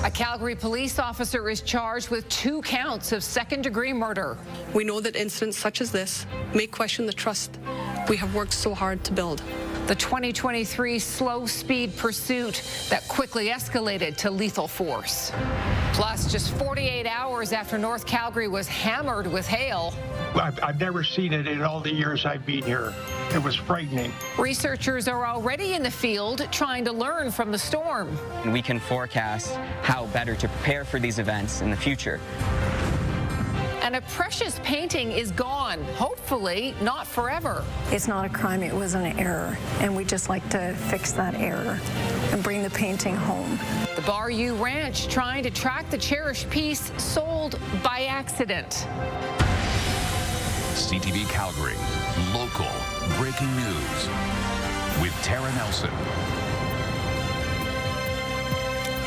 A Calgary police officer is charged with 2 counts of second-degree murder. We know that incidents such as this may question the trust we have worked so hard to build. The 2023 slow-speed pursuit that quickly escalated to lethal force. Plus, just 48 hours after North Calgary was hammered with hail. I've never seen it in all the years I've been here. It was frightening. Researchers are already in the field trying to learn from the storm. We can forecast how better to prepare for these events in the future. And a precious painting is gone, hopefully not forever. It's not a crime, it was an error, and we just like to fix that error and bring the painting home. The Bar U Ranch trying to track the cherished piece sold by accident. CTV Calgary, local breaking news with Tara Nelson.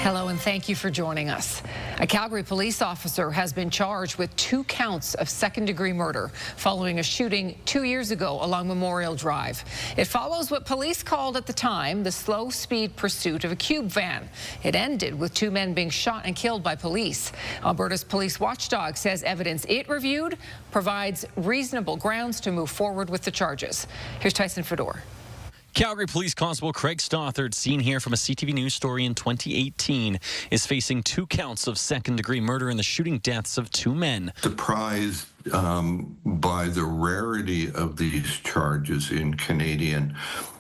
Hello and thank you for joining us. A Calgary police officer has been charged with 2 counts of second-degree murder following a shooting 2 years ago along Memorial Drive. It follows what police called at the time the slow-speed pursuit of a cube van. It ended with 2 men being shot and killed by police. Alberta's police watchdog says evidence it reviewed provides reasonable grounds to move forward with the charges. Here's Tyson Fedor. Calgary Police Constable Craig Stothard, seen here from a CTV News story in 2018, is facing 2 counts of second-degree murder in the shooting deaths of 2 men. Surprised by the rarity of these charges in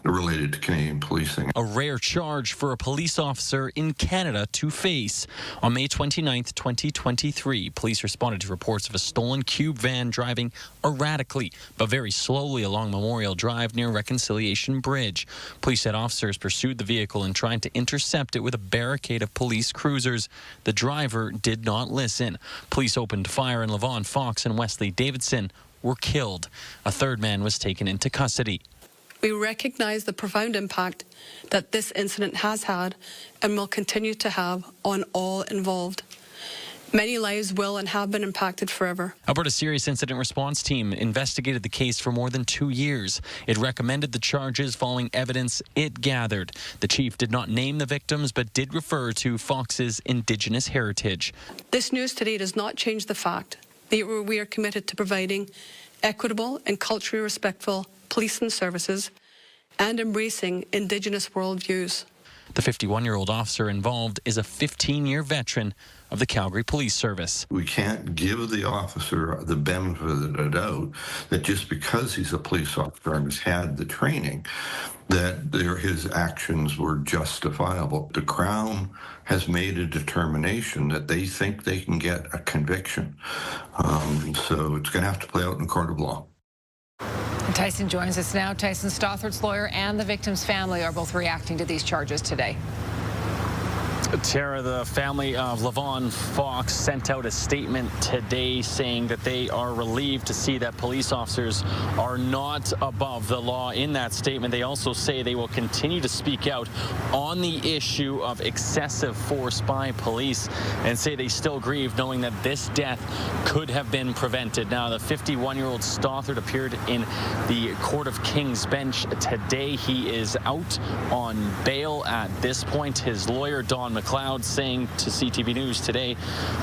related to Canadian policing. A rare charge for a police officer in Canada to face. On May 29th, 2023, police responded to reports of a stolen cube van driving erratically but very slowly along Memorial Drive near Reconciliation Bridge. Police said officers pursued the vehicle and tried to intercept it with a barricade of police cruisers. The driver did not listen. Police opened fire and Levon Fox and Wesley Davidson were killed. A 3rd man was taken into custody. We recognize the profound impact that this incident has had and will continue to have on all involved. Many lives will and have been impacted forever. Alberta Serious Incident Response Team investigated the case for more than 2 years. It recommended the charges following evidence it gathered. The chief did not name the victims but did refer to Fox's Indigenous heritage. This news today does not change the fact that we are committed to providing equitable and culturally respectful policing services and embracing Indigenous worldviews. The 51-year-old officer involved is a 15-year veteran of the Calgary Police Service. We can't give the officer the benefit of the doubt that just because he's a police officer and has had the training, that his actions were justifiable. The Crown has made a determination that they think they can get a conviction. So it's going to have to play out in a court of law. Tyson joins us now. Tyson, Stothard's lawyer and the victim's family are both reacting to these charges today. Tara, the family of Levon Fox sent out a statement today saying that they are relieved to see that police officers are not above the law. In that statement, they also say they will continue to speak out on the issue of excessive force by police and say they still grieve knowing that this death could have been prevented. Now, the 51-year-old Stothard appeared in the Court of King's Bench today. He is out on bail at this point. His lawyer, Don McLeod, saying to CTV News today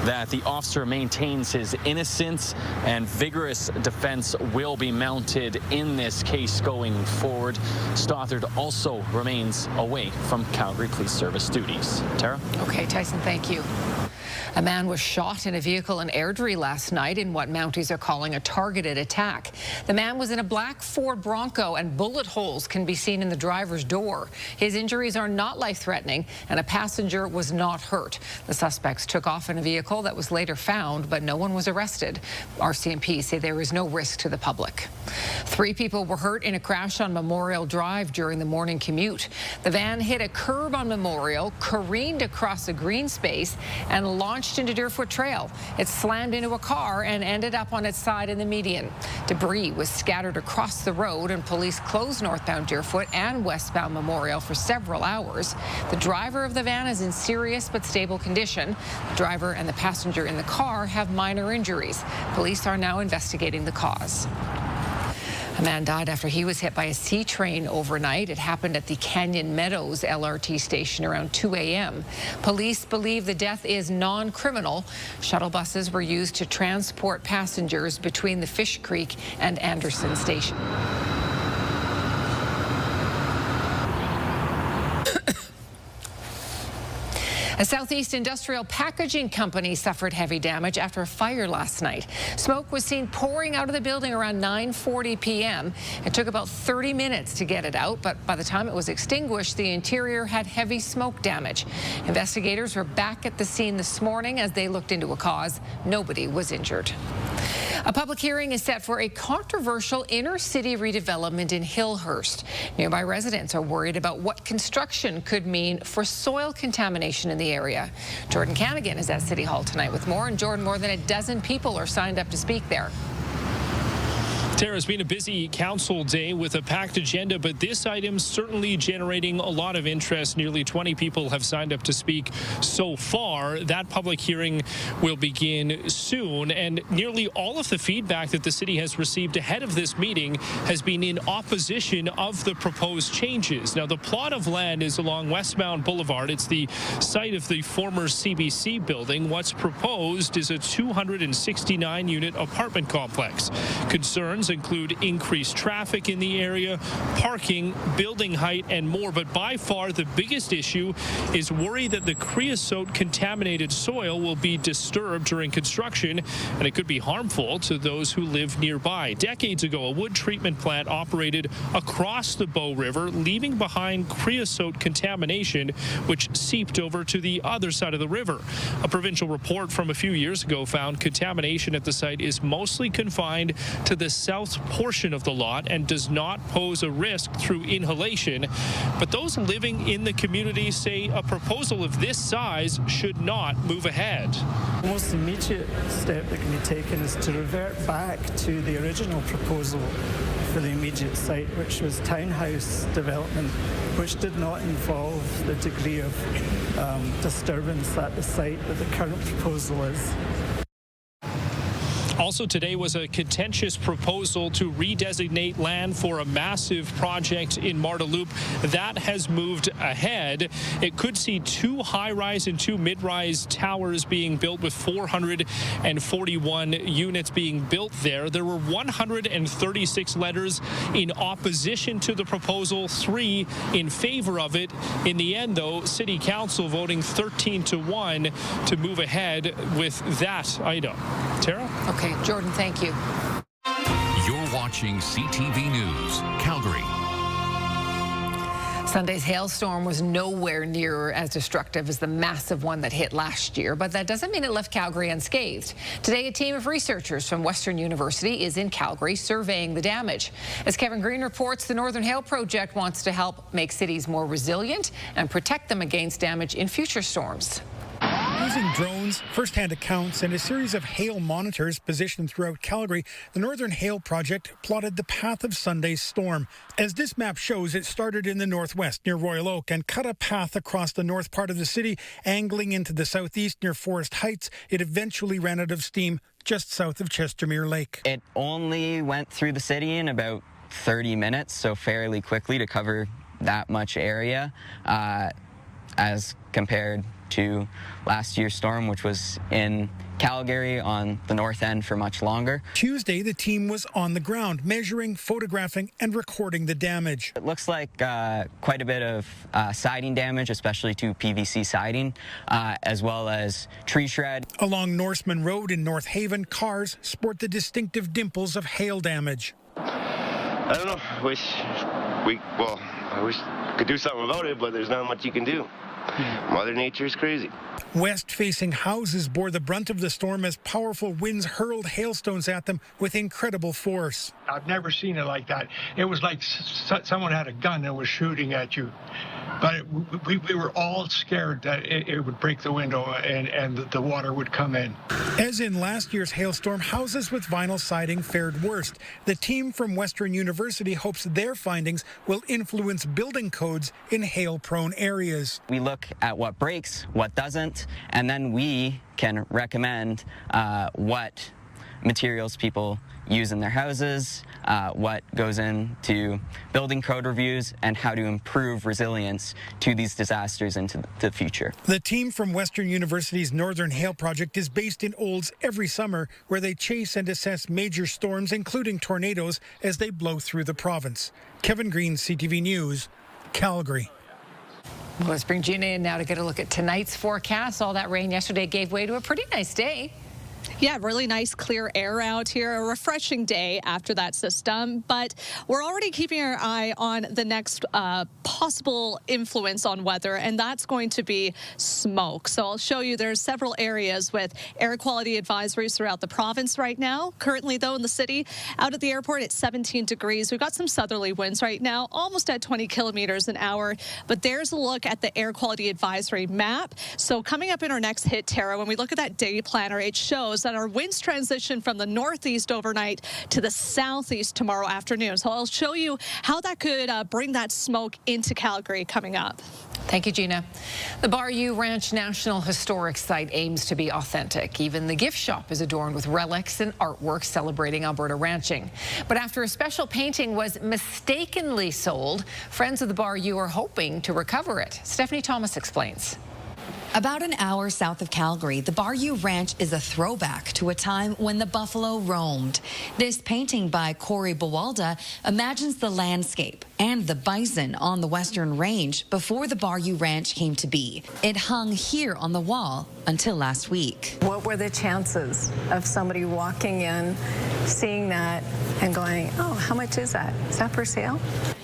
that the officer maintains his innocence and vigorous defense will be mounted in this case going forward. Stothard also remains away from Calgary Police Service duties. Tara? Okay, Tyson, thank you. A man was shot in a vehicle in Airdrie last night in what Mounties are calling a targeted attack. The man was in a black Ford Bronco and bullet holes can be seen in the driver's door. His injuries are not life-threatening and a passenger was not hurt. The suspects took off in a vehicle that was later found, but no one was arrested. RCMP say there is no risk to the public. 3 people were hurt in a crash on Memorial Drive during the morning commute. The van hit a curb on Memorial, careened across a green space, and launched into Deerfoot Trail. It slammed into a car and ended up on its side in the median. Debris was scattered across the road and police closed northbound Deerfoot and westbound Memorial for several hours. The driver of the van is in serious but stable condition. The driver and the passenger in the car have minor injuries. Police are now investigating the cause. A man died after he was hit by a C train overnight. It happened at the Canyon Meadows LRT station around 2 a.m. Police believe the death is non-criminal. Shuttle buses were used to transport passengers between the Fish Creek and Anderson station. A Southeast industrial packaging company suffered heavy damage after a fire last night. Smoke was seen pouring out of the building around 9:40 p.m. It took about 30 minutes to get it out, but by the time it was extinguished, the interior had heavy smoke damage. Investigators were back at the scene this morning as they looked into a cause. Nobody was injured. A public hearing is set for a controversial inner-city redevelopment in Hillhurst. Nearby residents are worried about what construction could mean for soil contamination in the area. Jordan Canagan is at City Hall tonight with more. And Jordan, more than a dozen people are signed up to speak there. Tara, it's been a busy council day with a packed agenda, but this item certainly generating a lot of interest. Nearly 20 people have signed up to speak so far. That public hearing will begin soon, and nearly all of the feedback that the city has received ahead of this meeting has been in opposition of the proposed changes. Now, the plot of land is along Westbound Boulevard. It's the site of the former CBC building. What's proposed is a 269-unit apartment complex. Concerns include increased traffic in the area, parking, building height, and more. But by far the biggest issue is worry that the creosote contaminated soil will be disturbed during construction, and it could be harmful to those who live nearby. Decades ago, a wood treatment plant operated across the Bow River, leaving behind creosote contamination, which seeped over to the other side of the river. A provincial report from a few years ago found contamination at the site is mostly confined to the south portion of the lot and does not pose a risk through inhalation. But those living in the community say a proposal of this size should not move ahead. The most immediate step that can be taken is to revert back to the original proposal for the immediate site, which was townhouse development, which did not involve the degree of disturbance at the site that the current proposal is. Also today was a contentious proposal to redesignate land for a massive project in Marda Loop. That has moved ahead. It could see 2 high-rise and 2 mid-rise towers being built with 441 units being built there. There were 136 letters in opposition to the proposal, 3 in favor of it. In the end, though, City Council voting 13-1 to move ahead with that item. Tara? Okay, Jordan, thank you. You're watching CTV News Calgary. Sunday's hailstorm was nowhere near as destructive as the massive one that hit last year, but that doesn't mean it left Calgary unscathed. Today, a team of researchers from Western University is in Calgary surveying the damage. As Kevin Green reports, the Northern Hail Project wants to help make cities more resilient and protect them against damage in future storms. Using drones, first-hand accounts, and a series of hail monitors positioned throughout Calgary, the Northern Hail Project plotted the path of Sunday's storm. As this map shows, it started in the northwest near Royal Oak and cut a path across the north part of the city, angling into the southeast near Forest Heights. It eventually ran out of steam just south of Chestermere Lake. It only went through the city in about 30 minutes, so fairly quickly to cover that much area, as compared to last year's storm, which was in Calgary on the north end for much longer. Tuesday, the team was on the ground, measuring, photographing, and recording the damage. It looks like quite a bit of siding damage, especially to PVC siding, as well as tree shred. Along Norseman Road in North Haven, cars sport the distinctive dimples of hail damage. I don't know. I wish I could do something about it, but there's not much you can do. Mother Nature is crazy. West-facing houses bore the brunt of the storm as powerful winds hurled hailstones at them with incredible force. I've never seen it like that. It was like someone had a gun and was shooting at you. But we were all scared that it would break the window and the water would come in. As in last year's hailstorm, houses with vinyl siding fared worst. The team from Western University hopes their findings will influence building codes in hail-prone areas. We look at what breaks, what doesn't, and then we can recommend what materials people use in their houses, what goes into building code reviews, and how to improve resilience to these disasters into the future. The team from Western University's Northern Hail Project is based in Olds every summer, where they chase and assess major storms, including tornadoes, as they blow through the province. Kevin Green, CTV News, Calgary. Well, let's bring Gina in now to get a look at tonight's forecast. All that rain yesterday gave way to a pretty nice day. Yeah, really nice clear air out here. A refreshing day after that system, but we're already keeping our eye on the next possible influence on weather, and that's going to be smoke. So I'll show you there's several areas with air quality advisories throughout the province right now. Currently, though, in the city, out at the airport, it's 17 degrees. We've got some southerly winds right now, almost at 20 kilometers an hour. But there's a look at the air quality advisory map. So coming up in our next hit, Tara, when we look at that day planner, it shows that our winds transition from the northeast overnight to the southeast tomorrow afternoon. So I'll show you how that could bring that smoke into Calgary coming up. Thank you, Gina. The Bayou Ranch National Historic Site aims to be authentic. Even the gift shop is adorned with relics and artwork celebrating Alberta ranching. But after a special painting was mistakenly sold, friends of the Bayou are hoping to recover it. Stephanie Thomas explains. About an hour south of Calgary, the Bayou Ranch is a throwback to a time when the buffalo roamed. This painting by Corey Bawalda imagines the landscape and the bison on the Western Range before the Bayou Ranch came to be. It hung here on the wall until last week. What were the chances of somebody walking in, seeing that, and going, oh, how much is that? Is that for sale?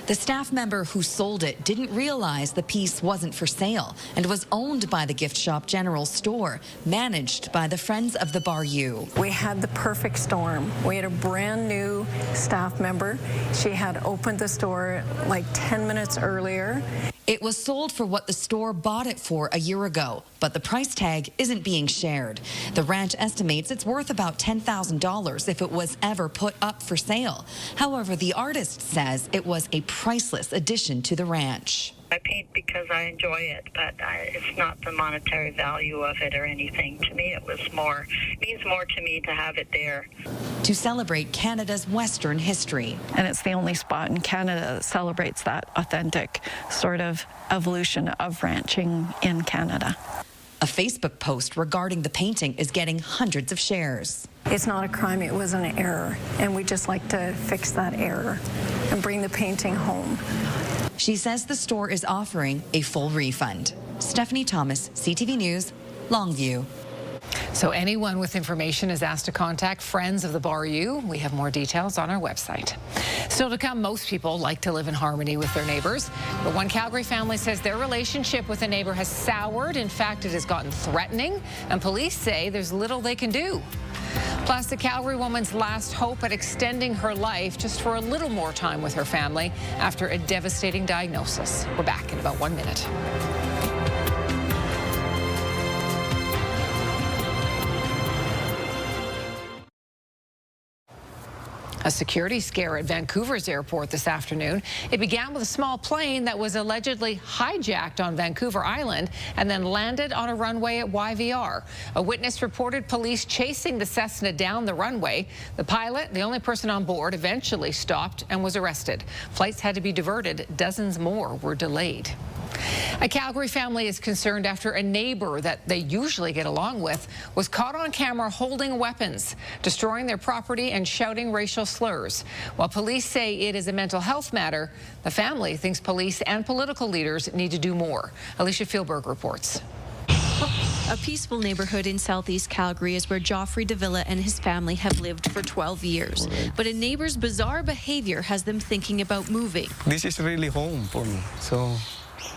The staff member who sold it didn't realize the piece wasn't for sale and was owned by the gift shop general store, managed by the Friends of the Bayou. We had the perfect storm. We had a brand new staff member. She had opened the store like 10 minutes earlier. It was sold for what the store bought it for a year ago, but the price tag isn't being shared. The ranch estimates it's worth about $10,000 if it was ever put up for sale. However, the artist says it was a priceless addition to the ranch. I paint because I enjoy it, but it's not the monetary value of it or anything. To me, it means more to me to have it there. To celebrate Canada's Western history. And it's the only spot in Canada that celebrates that authentic sort of evolution of ranching in Canada. A Facebook post regarding the painting is getting hundreds of shares. It's not a crime, it was an error, and we just like to fix that error and bring the painting home. She says the store is offering a full refund. Stephanie Thomas, CTV News, Longview. So anyone with information is asked to contact Friends of the Bayou. We have more details on our website. Still to come, most people like to live in harmony with their neighbors. But one Calgary family says their relationship with a neighbor has soured. In fact, it has gotten threatening, and police say there's little they can do. Plus, the Calgary woman's last hope at extending her life just for a little more time with her family after a devastating diagnosis. We're back in about 1 minute. A security scare at Vancouver's airport this afternoon. It began with a small plane that was allegedly hijacked on Vancouver Island and then landed on a runway at YVR. A witness reported police chasing the Cessna down the runway. The pilot, the only person on board, eventually stopped and was arrested. Flights had to be diverted. Dozens more were delayed. A Calgary family is concerned after a neighbor that they usually get along with was caught on camera holding weapons, destroying their property and shouting racial slurs. While police say it is a mental health matter, the family thinks police and political leaders need to do more. Alicia Fieldberg reports. A peaceful neighborhood in southeast Calgary is where Joffrey Davila and his family have lived for 12 years. But a neighbor's bizarre behavior has them thinking about moving. This is really home for me, so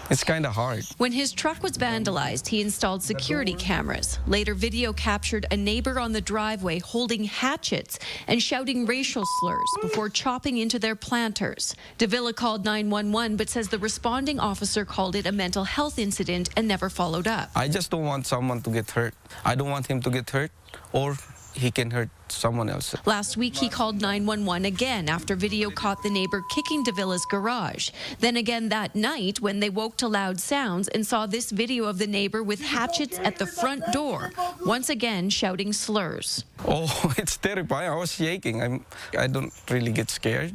it's kind of hard. When his truck was vandalized, he installed security cameras. Later, video captured a neighbor on the driveway holding hatchets and shouting racial slurs before chopping into their planters. Davila called 911 but says the responding officer called it a mental health incident and never followed up. I just don't want someone to get hurt. I don't want him to get hurt or he can hurt someone else. Last week, he called 911 again after video caught the neighbor kicking Davila's garage. Then again that night when they woke to loud sounds and saw this video of the neighbor with hatchets at the front door, once again shouting slurs. Oh, it's terrifying. I was shaking. I don't really get scared,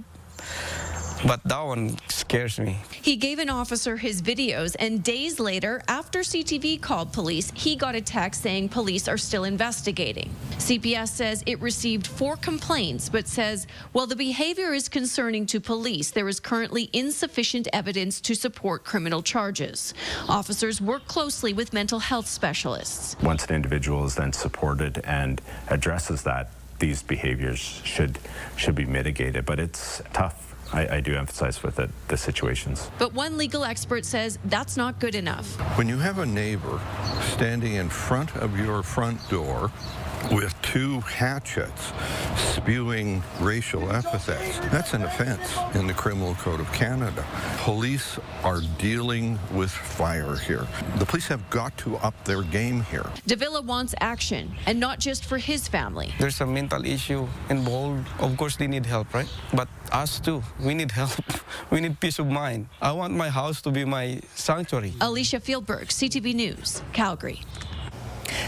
but that one scares me. He gave an officer his videos, and days later, after CTV called police, he got a text saying police are still investigating. CPS says it received 4 complaints, but says, while the behavior is concerning to police, there is currently insufficient evidence to support criminal charges. Officers work closely with mental health specialists. Once an individual is then supported and addresses that, these behaviors should be mitigated, but it's tough. I do emphasize with it the situations. But one legal expert says that's not good enough. When you have a neighbor standing in front of your front door with 2 hatchets spewing racial epithets, that's an offense in the Criminal Code of Canada. Police are dealing with fire here. The police have got to up their game here. Davila wants action, and not just for his family. There's a mental issue involved. Of course, they need help, right? But us too, we need help. We need peace of mind. I want my house to be my sanctuary. Alicia Fieldberg, CTV News, Calgary.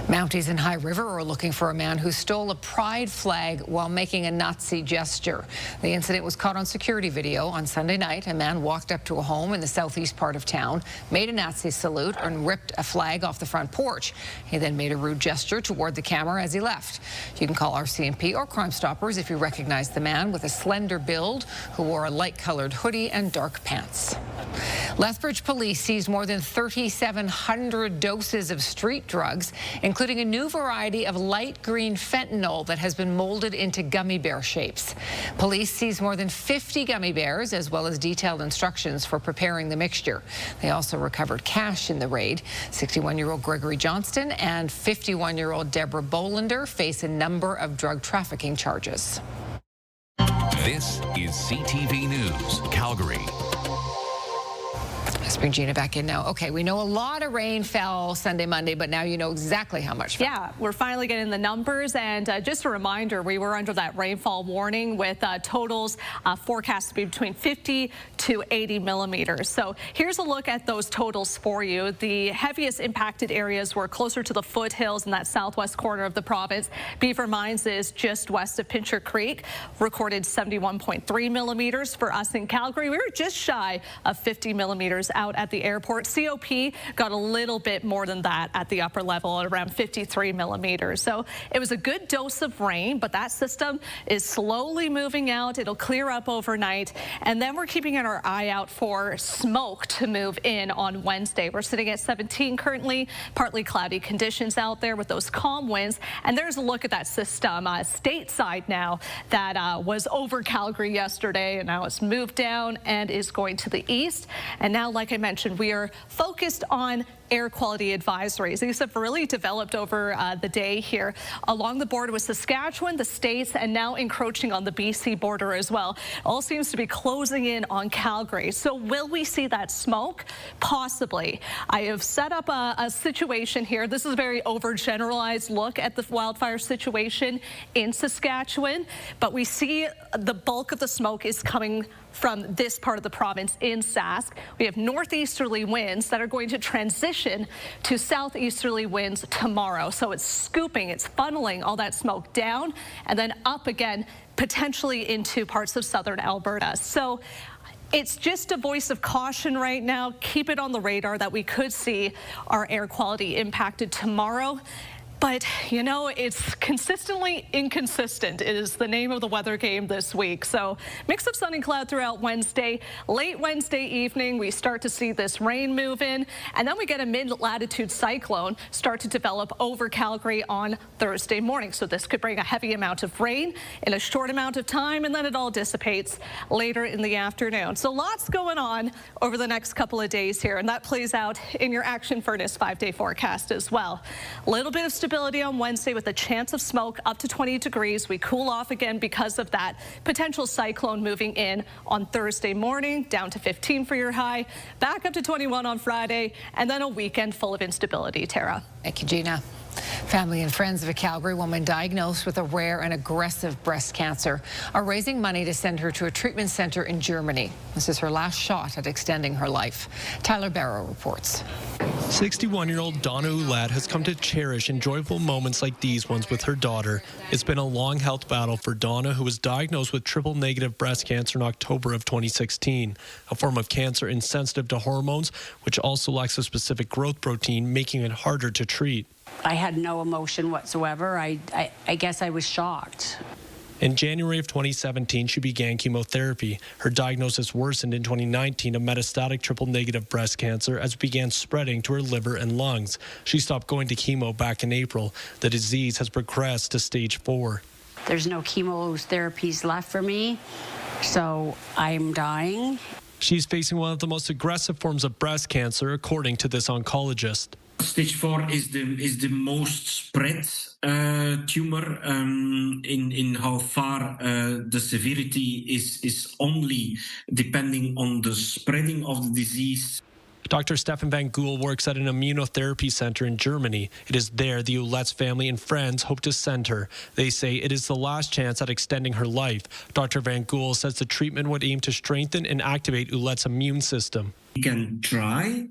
Mounties in High River are looking for a man who stole a pride flag while making a Nazi gesture. The incident was caught on security video on Sunday night. A man walked up to a home in the southeast part of town, made a Nazi salute, and ripped a flag off the front porch. He then made a rude gesture toward the camera as he left. You can call RCMP or Crime Stoppers if you recognize the man with a slender build who wore a light-colored hoodie and dark pants. Lethbridge police seized more than 3,700 doses of street drugs, including a new variety of light green fentanyl that has been molded into gummy bear shapes. Police seized more than 50 gummy bears, as well as detailed instructions for preparing the mixture. They also recovered cash in the raid. 61-year-old Gregory Johnston and 51-year-old Deborah Bolander face a number of drug trafficking charges. This is CTV News, Calgary. Let's bring Gina back in now. Okay, we know a lot of rain fell Sunday, Monday, but now you know exactly how much fell. Yeah, we're finally getting the numbers. And just a reminder, we were under that rainfall warning with totals forecast to be between 50 to 80 millimeters. So here's a look at those totals for you. The heaviest impacted areas were closer to the foothills in that southwest corner of the province. Beaver Mines is just west of Pincher Creek, recorded 71.3 millimeters. For us in Calgary, we were just shy of 50 millimeters out at the airport. COP got a little bit more than that at the upper level at around 53 millimeters. So it was a good dose of rain, but that system is slowly moving out. It'll clear up overnight. And then we're keeping our eye out for smoke to move in on Wednesday. We're sitting at 17 currently, partly cloudy conditions out there with those calm winds. And there's a look at that system stateside now that was over Calgary yesterday, and now it's moved down and is going to the east. And now, like I mentioned, we are focused on air quality advisories. These have really developed over the day here along the border with Saskatchewan, the States, and now encroaching on the BC border as well. All seems to be closing in on Calgary. So will we see that smoke? Possibly. I have set up a situation here. This is a very overgeneralized look at the wildfire situation in Saskatchewan, but we see the bulk of the smoke is coming from this part of the province in Sask. We have northeasterly winds that are going to transition to southeasterly winds tomorrow. So it's scooping, it's funneling all that smoke down and then up again, potentially into parts of southern Alberta. So it's just a voice of caution right now. Keep it on the radar that we could see our air quality impacted tomorrow. But, you know, it's consistently inconsistent. It is the name of the weather game this week. So mix of sun and cloud throughout Wednesday. Late Wednesday evening, we start to see this rain move in. And then we get a mid-latitude cyclone start to develop over Calgary on Thursday morning. So this could bring a heavy amount of rain in a short amount of time, and then it all dissipates later in the afternoon. So lots going on over the next couple of days here, and that plays out in your Action Furnace 5-day forecast as well. A little bit of stability on Wednesday with a chance of smoke up to 20 degrees. We cool off again because of that potential cyclone moving in on Thursday morning, down to 15 for your high, back up to 21 on Friday, and then a weekend full of instability. Tara. Thank you, Gina. Family and friends of a Calgary woman diagnosed with a rare and aggressive breast cancer are raising money to send her to a treatment center in Germany. This is her last shot at extending her life. Tyler Barrow reports. 61-year-old Donna Ouellette has come to cherish enjoyable moments like these ones with her daughter. It's been a long health battle for Donna, who was diagnosed with triple-negative breast cancer in October of 2016, a form of cancer insensitive to hormones, which also lacks a specific growth protein, making it harder to treat. I had no emotion whatsoever. I guess I was shocked. In January of 2017, she began chemotherapy. Her diagnosis worsened in 2019 of metastatic triple-negative breast cancer as it began spreading to her liver and lungs. She stopped going to chemo back in April. The disease has progressed to stage 4. There's no chemotherapies left for me, so I'm dying. She's facing one of the most aggressive forms of breast cancer, according to this oncologist. Stage 4 is the most spread tumor in how far the severity is only depending on the spreading of the disease. Dr. Stefan Van Gool works at an immunotherapy center in Germany. It is there the Ouellette's family and friends hope to send her. They say it is the last chance at extending her life. Dr. Van Gool says the treatment would aim to strengthen and activate Ouellette's immune system. We can try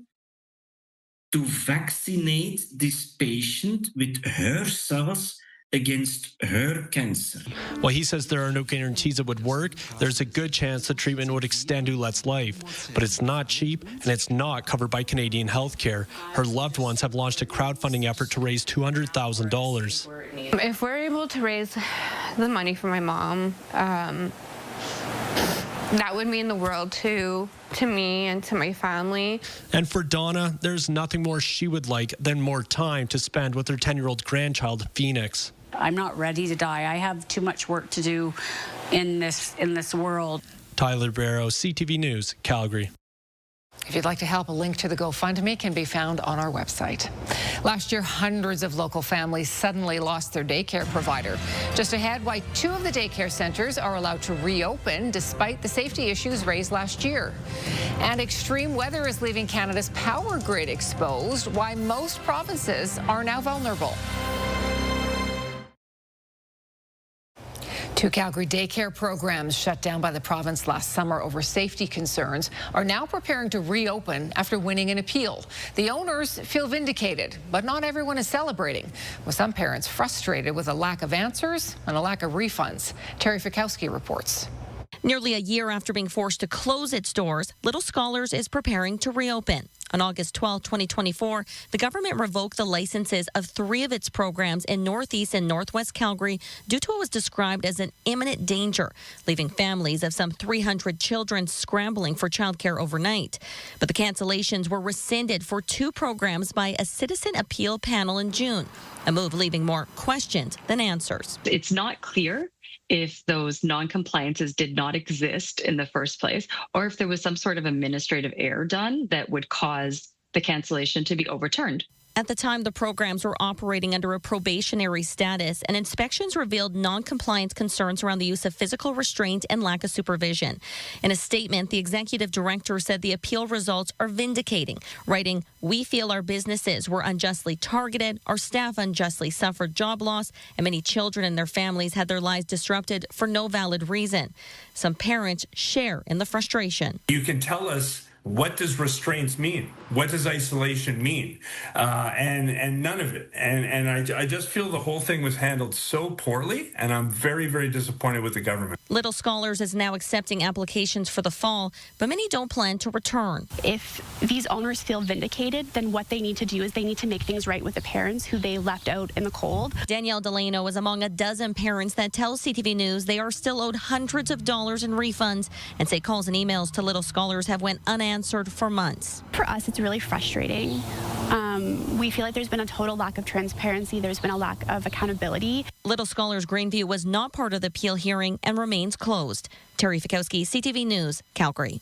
to vaccinate this patient with her cells against her cancer. While he says there are no guarantees it would work, there's a good chance the treatment would extend Ouellette's life. But it's not cheap, and it's not covered by Canadian health care. Her loved ones have launched a crowdfunding effort to raise $200,000. If we're able to raise the money for my mom, that would mean the world to me and to my family. And for Donna, there's nothing more she would like than more time to spend with her 10-year-old grandchild, Phoenix. I'm not ready to die. I have too much work to do in this world. Tyler Barrow, CTV News, Calgary. If you'd like to help, a link to the GoFundMe can be found on our website. Last year, hundreds of local families suddenly lost their daycare provider. Just ahead, why 2 of the daycare centers are allowed to reopen despite the safety issues raised last year. And extreme weather is leaving Canada's power grid exposed, why most provinces are now vulnerable. 2 Calgary daycare programs shut down by the province last summer over safety concerns are now preparing to reopen after winning an appeal. The owners feel vindicated, but not everyone is celebrating, with some parents frustrated with a lack of answers and a lack of refunds. Terry Fikowski reports. Nearly a year after being forced to close its doors, Little Scholars is preparing to reopen. On August 12, 2024, the government revoked the licenses of 3 of its programs in Northeast and Northwest Calgary due to what was described as an imminent danger, leaving families of some 300 children scrambling for childcare overnight. But the cancellations were rescinded for 2 programs by a citizen appeal panel in June, a move leaving more questions than answers. It's not clear if those non-compliances did not exist in the first place, or if there was some sort of administrative error done that would cause the cancellation to be overturned. At the time, the programs were operating under a probationary status, and inspections revealed non-compliance concerns around the use of physical restraint and lack of supervision. In a statement, the executive director said the appeal results are vindicating, writing, "We feel our businesses were unjustly targeted, our staff unjustly suffered job loss, and many children and their families had their lives disrupted for no valid reason." Some parents share in the frustration. You can tell us, what does restraints mean? What does isolation mean? And none of it. And I just feel the whole thing was handled so poorly, and I'm very, very disappointed with the government. Little Scholars is now accepting applications for the fall, but many don't plan to return. If these owners feel vindicated, then what they need to do is they need to make things right with the parents who they left out in the cold. Danielle Delano is among a dozen parents that tell CTV News they are still owed hundreds of dollars in refunds and say calls and emails to Little Scholars have went unanswered for months. For us, it's really frustrating. We feel like there's been a total lack of transparency. There's been a lack of accountability. Little Scholars Greenview was not part of the appeal hearing and remains closed. Terry Fikowski, CTV News, Calgary.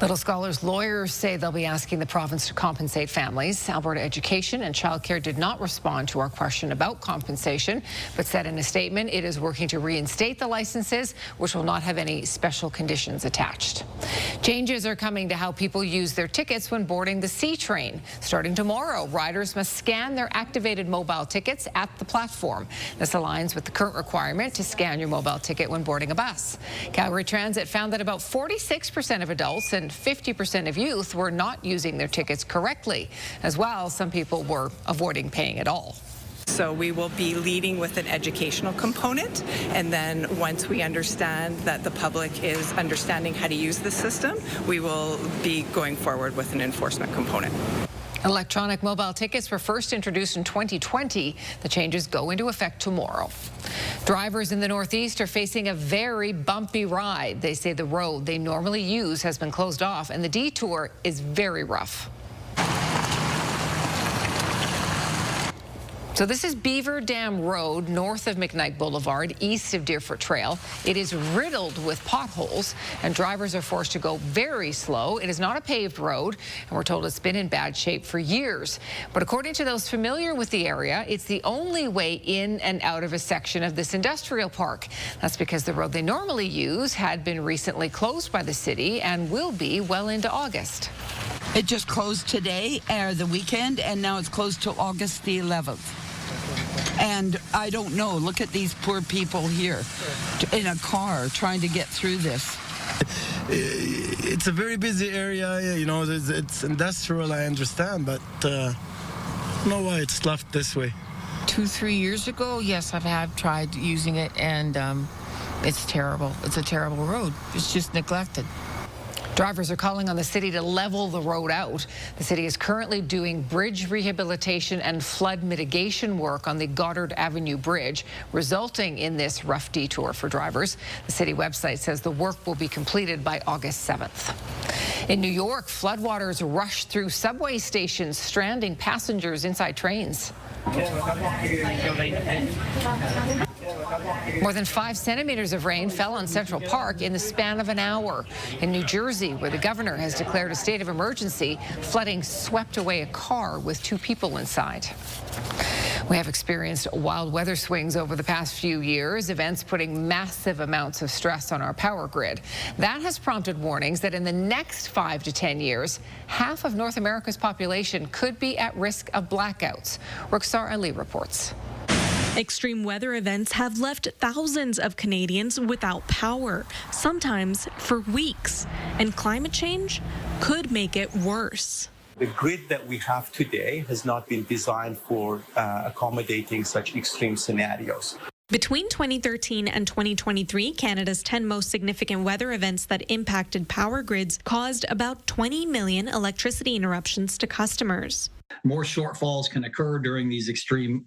Little Scholars' lawyers say they'll be asking the province to compensate families. Alberta Education and Childcare did not respond to our question about compensation, but said in a statement it is working to reinstate the licenses, which will not have any special conditions attached. Changes are coming to how people use their tickets when boarding the C train. Starting tomorrow, riders must scan their activated mobile tickets at the platform. This aligns with the current requirement to scan your mobile ticket when boarding a bus. Calgary Transit found that about 46% of adults and 50% of youth were not using their tickets correctly. As well, some people were avoiding paying at all. So we will be leading with an educational component, and then once we understand that the public is understanding how to use the system, we will be going forward with an enforcement component. Electronic mobile tickets were first introduced in 2020. The changes go into effect tomorrow. Drivers in the Northeast are facing a very bumpy ride. They say the road they normally use has been closed off, and the detour is very rough. So this is Beaver Dam Road, north of McKnight Boulevard, east of Deerfoot Trail. It is riddled with potholes, and drivers are forced to go very slow. It is not a paved road, and we're told it's been in bad shape for years. But according to those familiar with the area, it's the only way in and out of a section of this industrial park. That's because the road they normally use had been recently closed by the city and will be well into August. It just closed today, or the weekend, and now it's closed till August the 11th. And I don't know, look at these poor people here in a car trying to get through this. It's a very busy area, you know, it's industrial, I understand, but I don't know why it's left this way. 2-3 years ago, yes, I've tried using it, and it's terrible. It's a terrible road. It's just neglected. Drivers are calling on the city to level the road out. The city is currently doing bridge rehabilitation and flood mitigation work on the Goddard Avenue Bridge, resulting in this rough detour for drivers. The city website says the work will be completed by August 7th. In New York, floodwaters rushed through subway stations, stranding passengers inside trains. More than 5 centimeters of rain fell on Central Park in the span of an hour. In New Jersey, where the governor has declared a state of emergency, flooding swept away a car with 2 people inside. We have experienced wild weather swings over the past few years, events putting massive amounts of stress on our power grid. That has prompted warnings that in the next 5 to 10 years, half of North America's population could be at risk of blackouts. Ruxar Ali reports. Extreme weather events have left thousands of Canadians without power, sometimes for weeks. And climate change could make it worse. The grid that we have today has not been designed for accommodating such extreme scenarios. Between 2013 and 2023, Canada's 10 most significant weather events that impacted power grids caused about 20 million electricity interruptions to customers. More shortfalls can occur during these extreme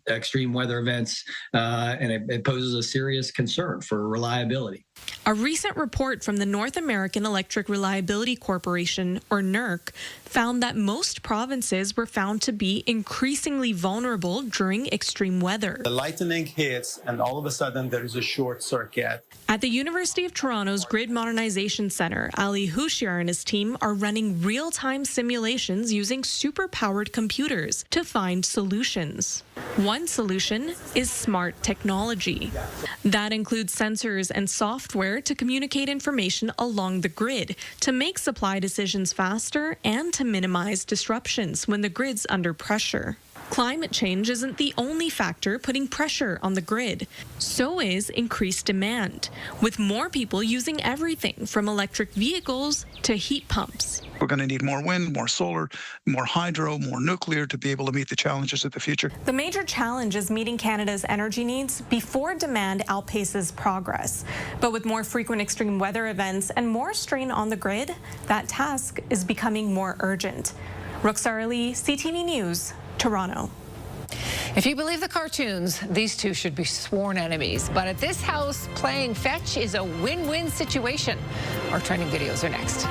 weather events, and it poses a serious concern for reliability. A recent report from the North American Electric Reliability Corporation, or NERC, found that most provinces were found to be increasingly vulnerable during extreme weather. The lightning hits, and all of a sudden there is a short circuit. At the University of Toronto's Grid Modernization Centre, Ali Houchiar and his team are running real-time simulations using super-powered computers to find solutions. One solution is smart technology. That includes sensors and software to communicate information along the grid, to make supply decisions faster and to minimize disruptions when the grid's under pressure. Climate change isn't the only factor putting pressure on the grid. So is increased demand, with more people using everything from electric vehicles to heat pumps. We're going to need more wind, more solar, more hydro, more nuclear to be able to meet the challenges of the future. The major challenge is meeting Canada's energy needs before demand outpaces progress. But with more frequent extreme weather events and more strain on the grid, that task is becoming more urgent. Ruxar Ali, CTV News, Toronto. If you believe the cartoons, these two should be sworn enemies. But at this house, playing fetch is a win-win situation. Our trending videos are next.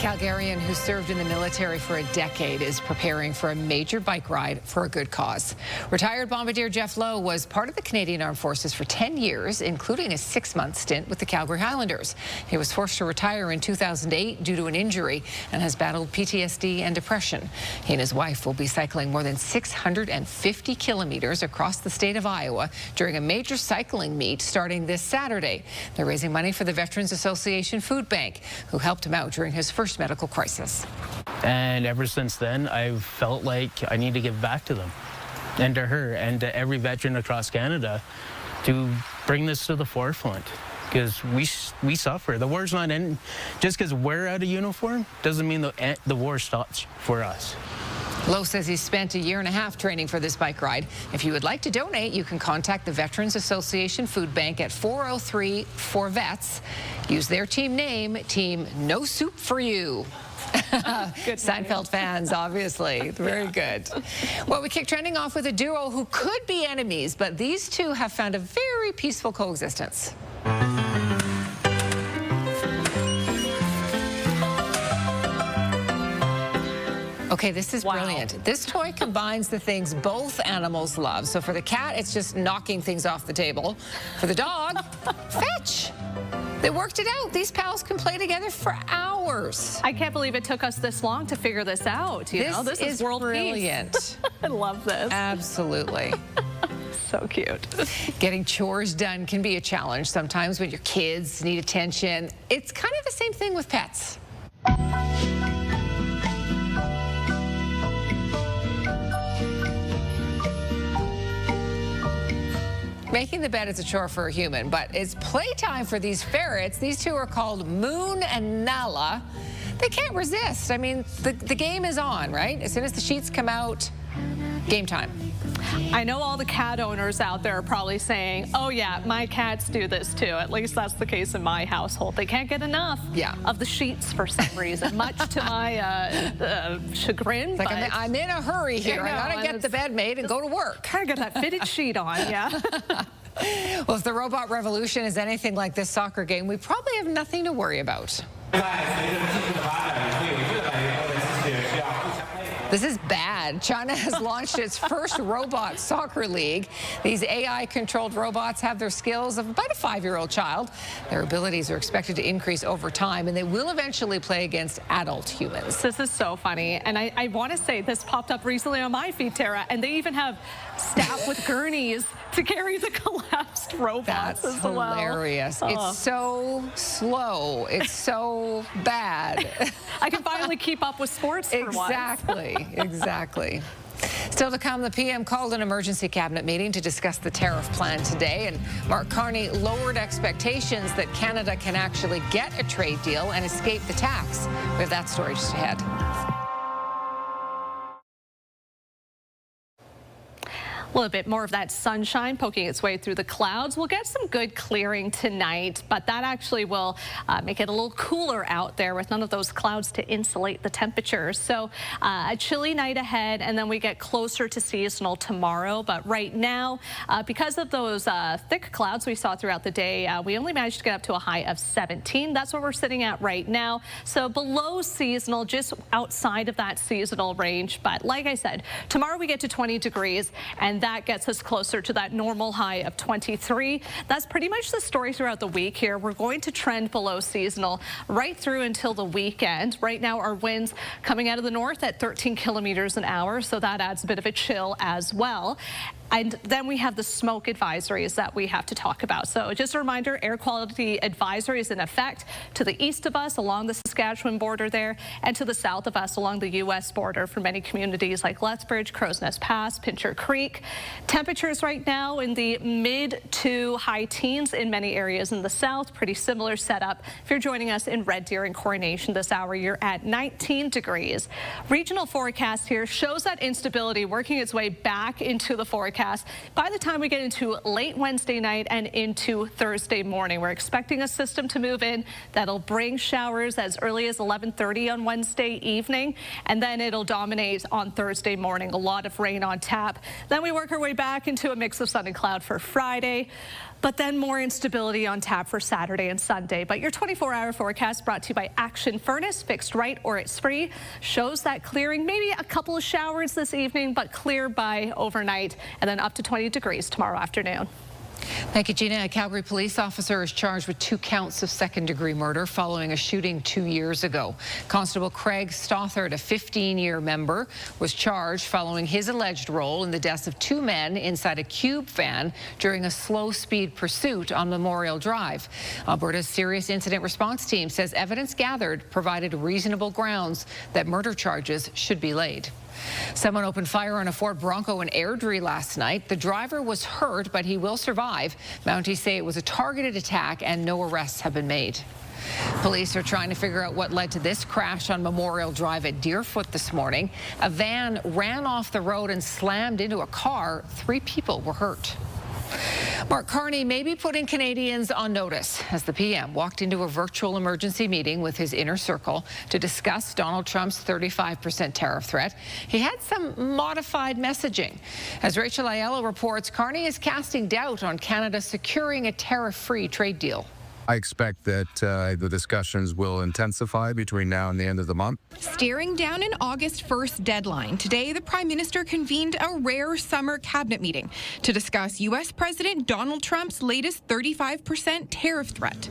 Calgarian who served in the military for a decade is preparing for a major bike ride for a good cause. Retired bombardier Jeff Lowe was part of the Canadian Armed Forces for 10 years, including a 6-month stint with the Calgary Highlanders. He was forced to retire in 2008 due to an injury and has battled PTSD and depression. He and his wife will be cycling more than 650 kilometers across the state of Iowa during a major cycling meet starting this Saturday. They're raising money for the Veterans Association Food Bank, who helped him out during his first medical crisis. And ever since then, I've felt like I need to give back to them and to her and to every veteran across Canada to bring this to the forefront, because we suffer. The war's not ending. Just because we're out of uniform doesn't mean the war stops for us. Lowe says he spent a year and a half training for this bike ride. If you would like to donate, you can contact the Veterans Association Food Bank at 403-4VETS. Use their team name, Team No Soup for You. Seinfeld fans, obviously. Very good. Well, we kick trending off with a duo who could be enemies, but these two have found a very peaceful coexistence. Okay, this is brilliant. This toy combines the things both animals love. So for the cat, it's just knocking things off the table. For the dog, fetch. They worked it out. These pals can play together for hours. I can't believe it took us this long to figure this out. This is world brilliant. Peace. I love this. Absolutely. So cute. Getting chores done can be a challenge sometimes when your kids need attention. It's kind of the same thing with pets. Making the bed is a chore for a human, but it's playtime for these ferrets. These two are called Moon and Nala. They can't resist. I mean, the game is on, right? As soon as the sheets come out, game time. I know all the cat owners out there are probably saying, oh yeah, my cats do this too. At least that's the case in my household. They can't get enough of the sheets for some reason, much to my chagrin. Like I'm in a hurry here. I gotta get the bed made and go to work. Kind of get that fitted sheet on, yeah. Well, if the robot revolution is anything like this soccer game, we probably have nothing to worry about. This is bad. China has launched its first robot soccer league. These AI-controlled robots have their skills of about a 5-year-old child. Their abilities are expected to increase over time, and they will eventually play against adult humans. This is so funny, and I want to say this popped up recently on my feed, Tara, and they even have staff with gurneys to carry the collapsed robots as well. That's hilarious. Oh. It's so slow. It's so bad. I can finally keep up with sports for once. Exactly. Still to come, the PM called an emergency cabinet meeting to discuss the tariff plan today, and Mark Carney lowered expectations that Canada can actually get a trade deal and escape the tax. We have that story just ahead. Well, a bit more of that sunshine poking its way through the clouds. We'll get some good clearing tonight, but that actually will make it a little cooler out there with none of those clouds to insulate the temperatures. So a chilly night ahead, and then we get closer to seasonal tomorrow. But right now, because of those thick clouds we saw throughout the day, we only managed to get up to a high of 17. That's where we're sitting at right now. So below seasonal, just outside of that seasonal range. But like I said, tomorrow we get to 20 degrees, and that gets us closer to that normal high of 23. That's pretty much the story throughout the week here. We're going to trend below seasonal right through until the weekend. Right now, our winds coming out of the north at 13 kilometers an hour, so that adds a bit of a chill as well. And then we have the smoke advisories that we have to talk about. So just a reminder, air quality advisory is in effect to the east of us along the Saskatchewan border there, and to the south of us along the U.S. border for many communities like Lethbridge, Crow's Nest Pass, Pincher Creek. Temperatures right now in the mid to high teens in many areas in the south. Pretty similar setup. If you're joining us in Red Deer and Coronation this hour, you're at 19 degrees. Regional forecast here shows that instability working its way back into the forecast forecast by the time we get into late Wednesday night and into Thursday morning. We're expecting a system to move in that'll bring showers as early as 11:30 on Wednesday evening, and then it'll dominate on Thursday morning. A lot of rain on tap. Then we work our way back into a mix of sun and cloud for Friday, but then more instability on tap for Saturday and Sunday. But your 24-hour forecast, brought to you by Action Furnace, fixed right or it's free, shows that clearing, maybe a couple of showers this evening, but clear by overnight, and then up to 20 degrees tomorrow afternoon. Thank you, Gina. A Calgary police officer is charged with 2 counts of second-degree murder following a shooting 2 years ago. Constable Craig Stothard, a 15-year member, was charged following his alleged role in the deaths of 2 men inside a Cube van during a slow-speed pursuit on Memorial Drive. Alberta's Serious Incident Response Team says evidence gathered provided reasonable grounds that murder charges should be laid. Someone opened fire on a Ford Bronco in Airdrie last night. The driver was hurt, but he will survive. Mounties say it was a targeted attack and no arrests have been made. Police are trying to figure out what led to this crash on Memorial Drive at Deerfoot this morning. A van ran off the road and slammed into a car. 3 people were hurt. Mark Carney may be putting Canadians on notice as the PM walked into a virtual emergency meeting with his inner circle to discuss Donald Trump's 35% tariff threat. He had some modified messaging. As Rachel Aiello reports, Carney is casting doubt on Canada securing a tariff-free trade deal. I expect that the discussions will intensify between now and the end of the month. Staring down an August 1st deadline, today the Prime Minister convened a rare summer cabinet meeting to discuss U.S. President Donald Trump's latest 35% tariff threat.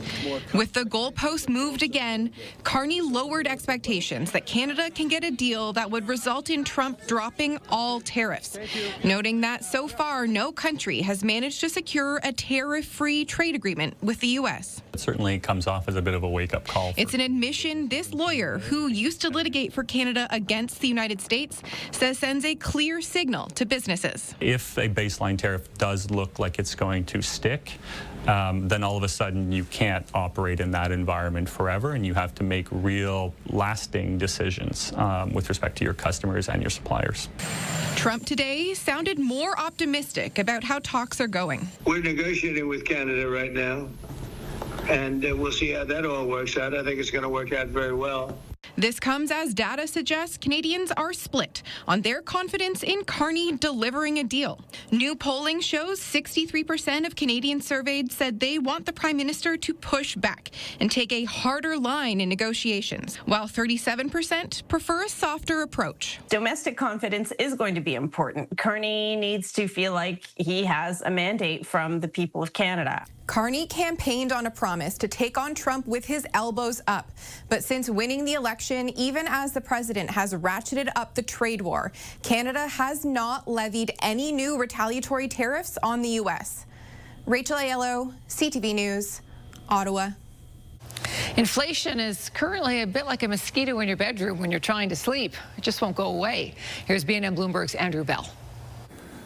With the goalpost moved again, Carney lowered expectations that Canada can get a deal that would result in Trump dropping all tariffs, noting that so far no country has managed to secure a tariff-free trade agreement with the U.S. It certainly comes off as a bit of a wake-up call. It's an admission this lawyer, who used to litigate for Canada against the United States, says sends a clear signal to businesses. If a baseline tariff does look like it's going to stick, then all of a sudden you can't operate in that environment forever, and you have to make real lasting decisions with respect to your customers and your suppliers. Trump today sounded more optimistic about how talks are going. We're negotiating with Canada right now, and we'll see how that all works out. I think it's going to work out very well. This comes as data suggests Canadians are split on their confidence in Carney delivering a deal. New polling shows 63% of Canadians surveyed said they want the Prime Minister to push back and take a harder line in negotiations, while 37% prefer a softer approach. Domestic confidence is going to be important. Carney needs to feel like he has a mandate from the people of Canada. Carney campaigned on a promise to take on Trump with his elbows up. But since winning the election, even as the president has ratcheted up the trade war, Canada has not levied any new retaliatory tariffs on the U.S. Rachel Aiello, CTV News, Ottawa. Inflation is currently a bit like a mosquito in your bedroom when you're trying to sleep. It just won't go away. Here's BNN Bloomberg's Andrew Bell.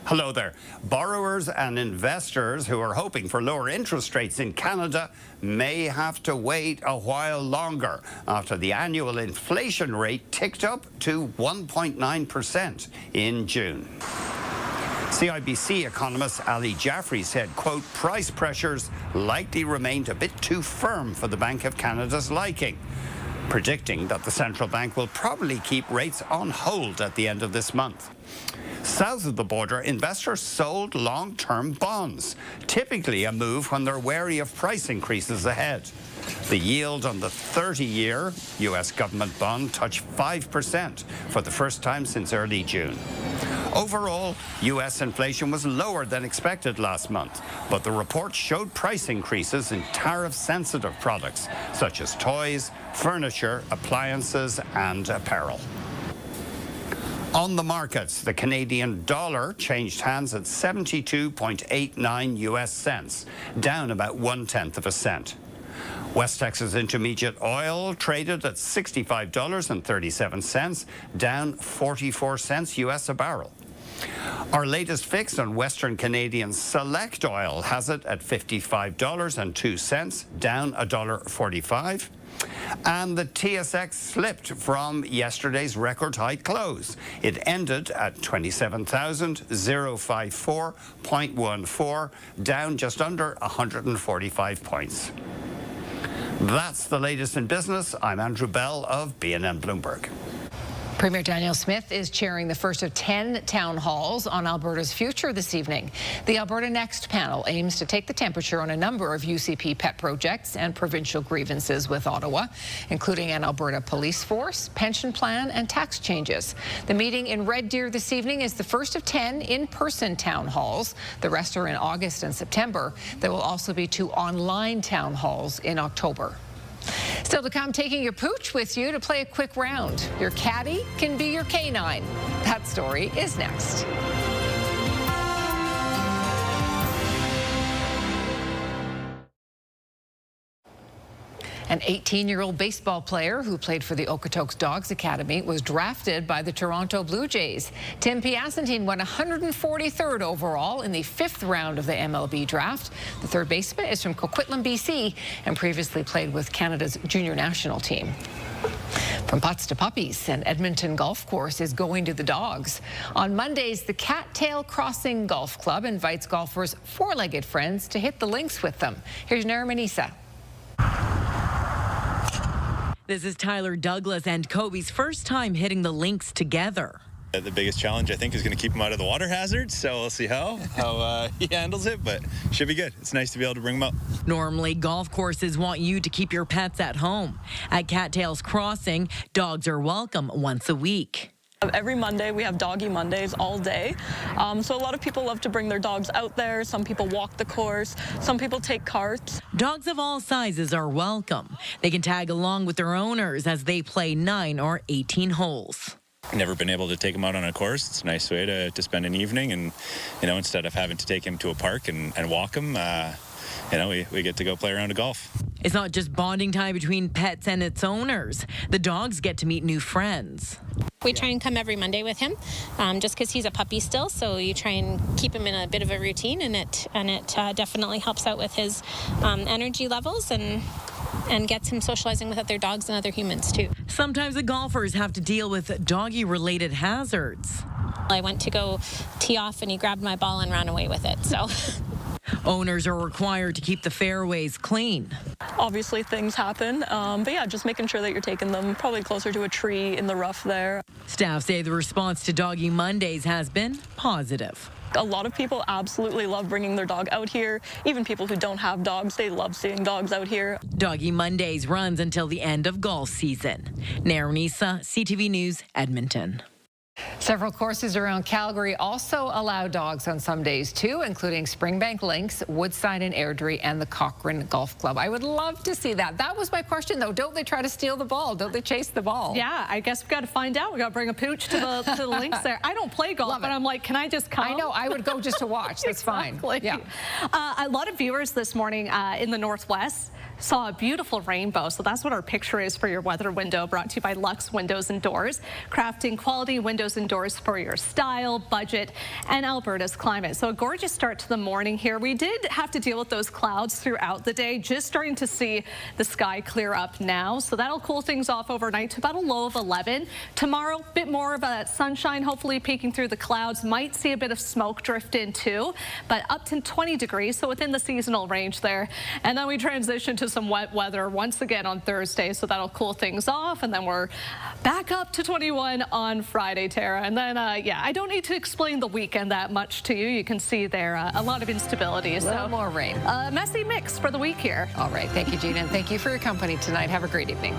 Hello there. Borrowers and investors who are hoping for lower interest rates in Canada may have to wait a while longer after the annual inflation rate ticked up to 1.9% in June. CIBC economist Ali Jaffrey said, quote, price pressures likely remained a bit too firm for the Bank of Canada's liking, predicting that the central bank will probably keep rates on hold at the end of this month. South of the border, investors sold long-term bonds, typically a move when they're wary of price increases ahead. The yield on the 30-year U.S. government bond touched 5% for the first time since early June. Overall, U.S. inflation was lower than expected last month, but the report showed price increases in tariff-sensitive products, such as toys, furniture, appliances, and apparel. On the markets, the Canadian dollar changed hands at 72.89 U.S. cents, down about 1/10 cent. West Texas Intermediate oil traded at $65.37, down 44 cents U.S. a barrel. Our latest fix on Western Canadian Select oil has it at $55.02, down $1.45. And the TSX slipped from yesterday's record high close. It ended at 27,054.14, down just under 145 points. That's the latest in business. I'm Andrew Bell of BNN Bloomberg. Premier Daniel Smith is chairing the first of 10 town halls on Alberta's future this evening. The Alberta Next panel aims to take the temperature on a number of UCP pet projects and provincial grievances with Ottawa, including an Alberta police force, pension plan, and tax changes. The meeting in Red Deer this evening is the first of 10 in-person town halls. The rest are in August and September. There will also be 2 online town halls in October. Still to come, taking your pooch with you to play a quick round. Your caddy can be your canine. That story is next. An 18-year-old baseball player who played for the Okotoks Dogs Academy was drafted by the Toronto Blue Jays. Tim Piacentine went 143rd overall in the 5th round of the MLB draft. The third baseman is from Coquitlam, BC, and previously played with Canada's junior national team. From putts to puppies, an Edmonton golf course is going to the dogs. On Mondays, the Cattail Crossing Golf Club invites golfers' 4-legged friends to hit the links with them. Here's Naramanisa. This is Tyler Douglas and Kobe's first time hitting the links together. The biggest challenge, I think, is going to keep him out of the water hazards, so we'll see how he handles it, but should be good. It's nice to be able to bring him out. Normally, golf courses want you to keep your pets at home. At Cattail's Crossing, dogs are welcome once a week. Every Monday, we have Doggy Mondays all day. So a lot of people love to bring their dogs out there. Some people walk the course. Some people take carts. Dogs of all sizes are welcome. They can tag along with their owners as they play 9 or 18 holes. Never been able to take him out on a course. It's a nice way to spend an evening, and instead of having to take him to a park and walk him, we get to go play around a golf. It's not just bonding time between pets and its owners. The dogs get to meet new friends. We try and come every Monday with him, just because he's a puppy still. So you try and keep him in a bit of a routine, and it definitely helps out with his energy levels and gets him socializing with other dogs and other humans too. Sometimes the golfers have to deal with doggy-related hazards. I went to go tee off, and he grabbed my ball and ran away with it. So. Owners are required to keep the fairways clean. Obviously, things happen, but yeah, just making sure that you're taking them probably closer to a tree in the rough there. Staff say the response to Doggy Mondays has been positive. A lot of people absolutely love bringing their dog out here. Even people who don't have dogs, they love seeing dogs out here. Doggy Mondays runs until the end of golf season. Naranisa, CTV News, Edmonton. Several courses around Calgary also allow dogs on some days too, including Springbank Links, Woodside and Airdrie, and the Cochrane Golf Club. I would love to see that. That was my question, though. Don't they try to steal the ball? Don't they chase the ball? Yeah, I guess we've got to find out. We've got to bring a pooch to the links there. I don't play golf, but I'm like, can I just come? I know. I would go just to watch. That's exactly. fine. Yeah. A lot of viewers this morning in the Northwest saw a beautiful rainbow. So that's what our picture is for your weather window, brought to you by Lux Windows and Doors, crafting quality windows and doors for your style, budget, and Alberta's climate. So a gorgeous start to the morning here. We did have to deal with those clouds throughout the day, just starting to see the sky clear up now. So that'll cool things off overnight to about a low of 11. Tomorrow, a bit more of a sunshine, hopefully peeking through the clouds. Might see a bit of smoke drift in too, but up to 20 degrees, so within the seasonal range there. And then we transition to some wet weather once again on Thursday, so that'll cool things off, and then we're back up to 21 on Friday, Tara. And then, yeah, I don't need to explain the weekend that much to you. You can see there a lot of instability. A little more rain. Messy mix for the week here. All right. Thank you, Gina, and thank you for your company tonight. Have a great evening.